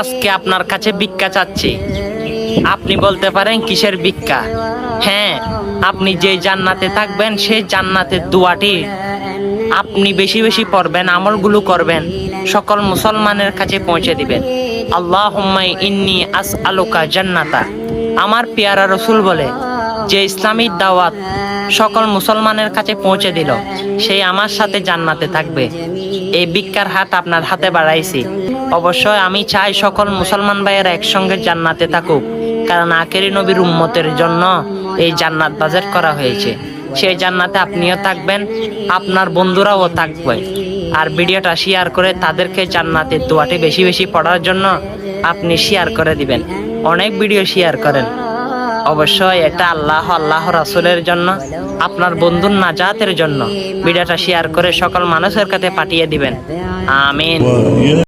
আজকে আপনার কাছে ভিক্ষা চাচ্ছি। আপনি বলতে পারেন কিসের ভিক্ষা? হ্যাঁ, আপনি যে জান্নাতে থাকবেন সেই জান্নাতের দোয়াটি আপনি বেশি বেশি পড়বেন, আমলগুলো করবেন, সকল মুসলমানের কাছে পৌঁছে দিবেন। আল্লাহুম্মা ইন্নী আসআলুকা জান্নাতা। আমার পেয়ারা রসুল বলে, যে ইসলামিক দাওয়াত সকল মুসলমানের কাছে পৌঁছে দিল, সেই আমার সাথে জান্নাতে থাকবে। এই ভিক্ষার হাত আপনার হাতে বাড়াইছি। অবশ্যই আমি চাই সকল মুসলমান ভাইয়েরা একসঙ্গে জান্নাতে থাকুক, কারণ আখেরি নবীর উম্মতের জন্য এই জান্নাত বাজেট করা হয়েছে। সেই জান্নাতে আপনিও থাকবেন, আপনার বন্ধুরাও থাকবে। আর ভিডিওটা শেয়ার করে তাদেরকে জান্নাতের দোয়াটি বেশি বেশি পড়ার জন্য আপনি শেয়ার করে দিবেন। অনেক ভিডিও শেয়ার করেন। অবশ্যই এটা আল্লাহ রাসূলের জন্য, আপনার বন্ধুর নাজাতের জন্য ভিডিওটা শেয়ার করে সকল মানুষের কাছে পাঠিয়ে দিবেন। আমিন।